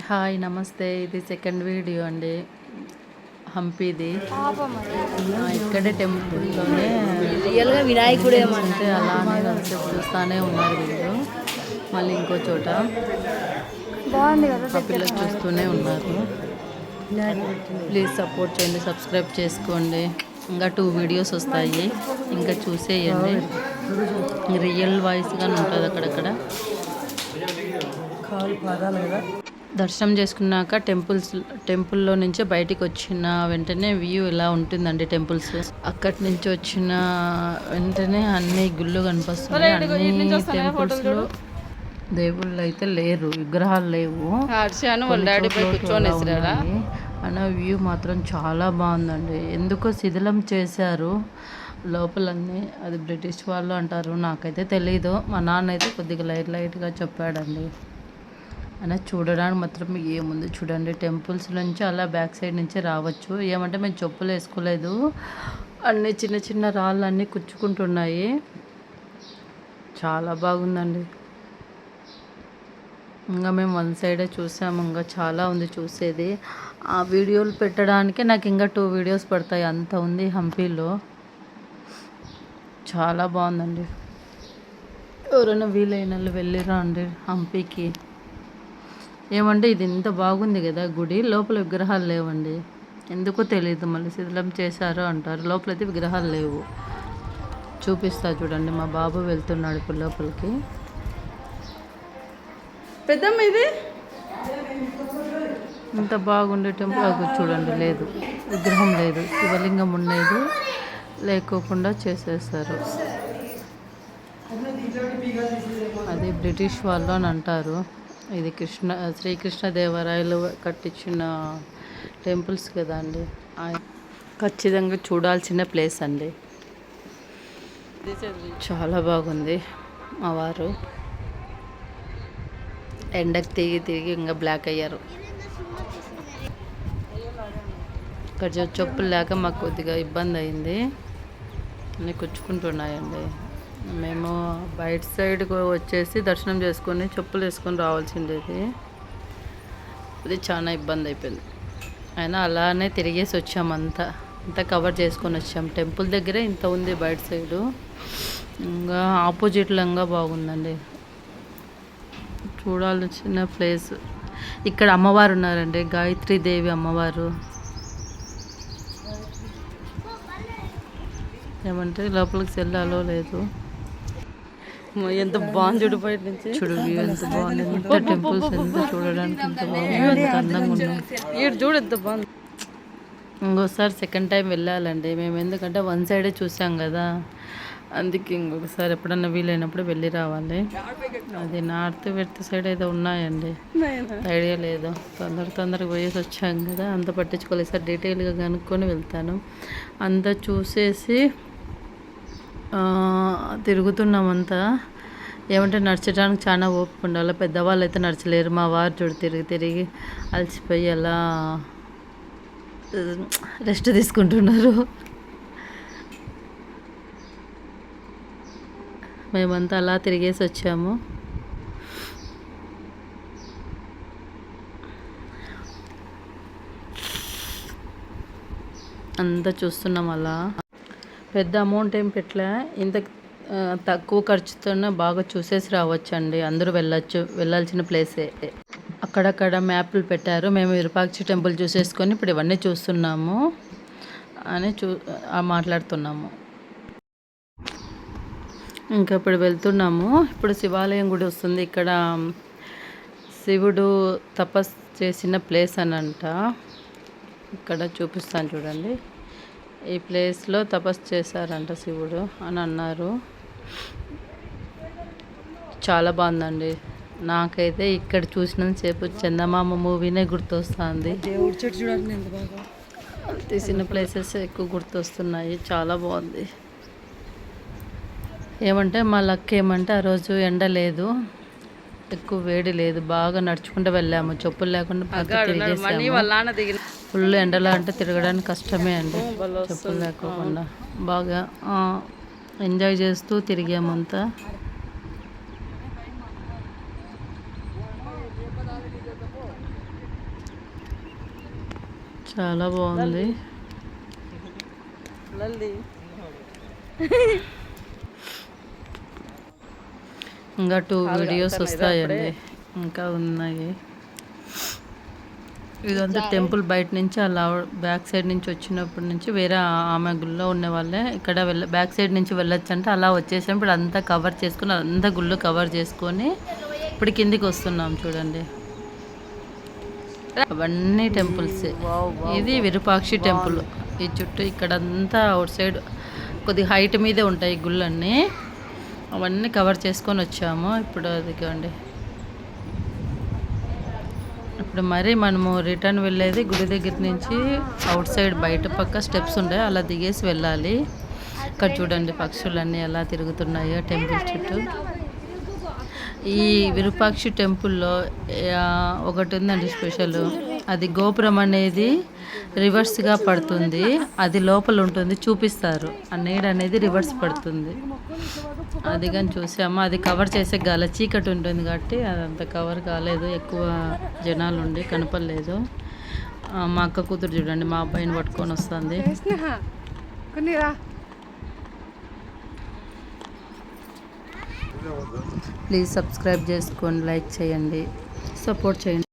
Hi నమస్తే. ఇది second video అండి హంపీది. ఇక్కడే టెంపుల్లోనే రియల్గా వినాయకుడే అంటే అలానే కాన్సెప్ట్ చూస్తూనే ఉన్నారు వీళ్ళు. మళ్ళీ ఇంకో చోట బాగుంది కదా, ఆ పిల్లలు చూస్తూనే ఉన్నారు. ప్లీజ్ సపోర్ట్ చేయండి, సబ్స్క్రైబ్ చేసుకోండి. ఇంకా 2 వీడియోస్ వస్తాయి, ఇంకా చూసేయండి. రియల్ వాయిస్గానే ఉంటుంది అక్కడక్కడ. దర్శనం చేసుకున్నాక టెంపుల్లో నుంచి బయటికి వచ్చిన వెంటనే వ్యూ ఇలా ఉంటుందండి. టెంపుల్స్ అక్కడి నుంచి వచ్చిన వెంటనే అన్ని గుళ్ళు కనిపిస్తున్నాయి. అన్ని టెంపుల్స్లో దేవుళ్ళు అయితే లేరు, విగ్రహాలు లేవు. అన్న వ్యూ మాత్రం చాలా బాగుందండి. ఎందుకో శిథిలం చేశారు లోపలన్నీ. అది బ్రిటిష్ వాళ్ళు అంటారు, నాకైతే తెలీదు. మా నాన్న అయితే కొద్దిగా లైట్గా చెప్పాడండి. అయినా చూడడానికి మాత్రం ఏముంది చూడండి. టెంపుల్స్ నుంచి అలా బ్యాక్ సైడ్ నుంచి రావచ్చు. ఏమంటే మేము చెప్పులు వేసుకోలేదు, అన్నీ చిన్న చిన్న రాళ్ళు అన్నీ కుచ్చుకుంటున్నాయి. చాలా బాగుందండి. ఇంకా మేము 1 సైడే చూసాము, ఇంకా చాలా ఉంది చూసేది. ఆ వీడియోలు పెట్టడానికి నాకు ఇంకా 2 వీడియోస్ పడతాయి, అంత ఉంది హంపీలో. చాలా బాగుందండి. ఎవరైనా వీలైన వాళ్ళు వెళ్ళిరా అండి హంపీకి. ఏమంటే ఇది ఇంత బాగుంది కదా గుడి, లోపల విగ్రహాలు లేవండి. ఎందుకో తెలియదు, మళ్ళీ శిథిలం చేశారు అంటారు. లోపలైతే విగ్రహాలు లేవు. చూపిస్తా చూడండి. మా బాబు వెళ్తున్నాడు ఇప్పుడు లోపలికి. పెద్దమ్మ ఇది ఇంత బాగుండే టెంపుల్ చూడండి, లేదు, విగ్రహం లేదు, శివలింగం ఉండేది లేకోకుండా చేసేసారు. అది బ్రిటిష్ వాళ్ళు అని అంటారు. ఇది శ్రీకృష్ణదేవరాయలు కట్టించిన టెంపుల్స్ కదా అండి. ఖచ్చితంగా చూడాల్సిన ప్లేస్ అండి. చాలా బాగుంది. మా వారు ఎండకు తిరిగి ఇంకా బ్లాక్ అయ్యారు. ఇక్కడ చెప్పులు లేక మాకు కొద్దిగా ఇబ్బంది అయింది, అన్నీ కుచ్చుకుంటున్నాయండి. మేము బయట సైడ్ వచ్చేసి దర్శనం చేసుకొని చెప్పులు వేసుకొని రావాల్సిండేది. అది చాలా ఇబ్బంది అయిపోయింది. అయినా అలానే తిరిగేసి వచ్చాము, అంతా కవర్ చేసుకొని వచ్చాం. టెంపుల్ దగ్గరే ఇంత ఉంది బయట సైడు. ఇంకా ఆపోజిట్లో ఇంకా బాగుందండి, చూడాల్సిన ప్లేస్. ఇక్కడ అమ్మవారు ఉన్నారండి, గాయత్రీదేవి అమ్మవారు. ఏమంటే లోపలికి వెళ్ళాలో లేదు. ఎంత బాగుంది చూడు, బయట నుంచి చూడు వ్యూ ఎంత బాగుంది. ఎంత టెంపుల్స్ ఎంత చూడడానికి ఎంత బాగుంది, ఎంత అందంగా ఉన్నాయి. చూడు ఎంత బాగుంది. ఇంకోసారి సెకండ్ టైం వెళ్ళాలండి మేము, ఎందుకంటే 1 సైడే చూసాం కదా. అందుకే ఇంకొకసారి ఎప్పుడన్నా వీలైనప్పుడు వెళ్ళి రావాలి. అది వెస్ట్ సైడ్ అయితే ఉన్నాయండి, ఐడియా లేదు. తొందరగా పోయేసి వచ్చాం కదా, అంత పట్టించుకోలేదు. సార్ డీటెయిల్గా కనుక్కొని వెళ్తాను. అంతా చూసేసి తిరుగుతున్నామంతా. ఏమంటే నడచడానికి చాలా ఓపిక ఉండాలి, పెద్దవాళ్ళు అయితే నడచలేరు. మా వారు చూడు తిరిగి అలసిపోయి అలా రెస్ట్ తీసుకుంటున్నారు. మేమంతా అలా తిరిగేసి వచ్చాము. అంతా చూస్తున్నాం. అలా పెద్ద అమౌంట్ ఏం పెట్టలే, ఇంత తక్కువ ఖర్చుతోనే బాగా చూసేసి రావచ్చండి. అందరూ వెళ్ళాల్సిన ప్లేసే. అక్కడక్కడ మ్యాప్లు పెట్టారు. మేము విరూపాక్ష టెంపుల్ చూసేసుకొని ఇప్పుడు ఇవన్నీ చూస్తున్నాము అని మాట్లాడుతున్నాము. ఇంకా ఇప్పుడు వెళ్తున్నాము. ఇప్పుడు శివాలయం గుడి వస్తుంది. ఇక్కడ శివుడు తపస్సు చేసిన ప్లేస్ అని అంట. ఇక్కడ చూపిస్తాను చూడండి. ఈ ప్లేస్లో తపస్సు చేశారంట శివుడు అని అన్నారు. చాలా బాగుందండి. నాకైతే ఇక్కడ చూసినంతసేపు చందమామ మూవీనే గుర్తొస్తుంది. దేవుడి చెట్టు చూడండి ఎంత బాగా తీసిన ప్లేసెస్ ఎక్కువ గుర్తొస్తున్నాయి. చాలా బాగుంది. ఏమంటే మా లక్ ఏమంటే ఆ రోజు ఎండ లేదు, ఎక్కువ వేడి లేదు. బాగా నడుచుకుంటూ వెళ్ళాము, చెప్పులు లేకుండా బాగా తిరిగేసాము. ఫుల్ ఎండలో అంటే తిరగడానికి కష్టమే అండి, చెప్పులు లేకోకుండా. బాగా ఎంజాయ్ చేస్తూ తిరిగామంతా. చాలా బాగుంది. ఇంకా 2 వీడియోస్ వస్తాయండి, ఇంకా ఉన్నాయి. ఇదంతా టెంపుల్ బయట నుంచి అలా బ్యాక్ సైడ్ నుంచి వచ్చినప్పటి నుంచి వేరే ఆమె గుళ్ళో ఉన్న వాళ్ళే ఇక్కడ బ్యాక్ సైడ్ నుంచి వెళ్ళొచ్చు అంటే అలా వచ్చేసాం. ఇప్పుడు అంతా కవర్ చేసుకుని అంతా గుళ్ళు కవర్ చేసుకొని ఇప్పుడు కిందికి వస్తున్నాం. చూడండి, అవన్నీ టెంపుల్స్. ఇది విరూపాక్షి టెంపుల్. ఈ చుట్టూ ఇక్కడంతా అవుట్ సైడ్ కొద్ది హైట్ మీదే ఉంటాయి గుళ్ళన్నీ. అవన్నీ కవర్ చేసుకొని వచ్చాము. ఇప్పుడు అదిగోండి, ఇప్పుడు మరి మనము రిటర్న్ వెళ్ళేది గుడి దగ్గర నుంచి అవుట్ సైడ్ బయట పక్క స్టెప్స్ ఉంటాయి, అలా దిగేసి వెళ్ళాలి. ఇక్కడ చూడండి పక్షులన్నీ ఎలా తిరుగుతున్నాయో టెంపుల్ చుట్టూ. ఈ విరూపాక్షి టెంపుల్లో ఒకటి ఉందండి స్పెషల్. అది గోపురం అనేది రివర్స్గా పడుతుంది, అది లోపల ఉంటుంది, చూపిస్తారు. ఆ నీడ అనేది రివర్స్ పడుతుంది. అది కానీ చూసాము. అది కవర్ చేసే గాల చీకటి ఉంటుంది కాబట్టి అదంత కవర్ కాలేదు, ఎక్కువ జనాలు ఉండి కనపడలేదు. మా అక్క కూతురు చూడండి మా అబ్బాయిని పట్టుకొని వస్తుంది. ప్లీజ్ సబ్స్క్రైబ్ చేసుకోండి, లైక్ చేయండి, సపోర్ట్ చేయండి.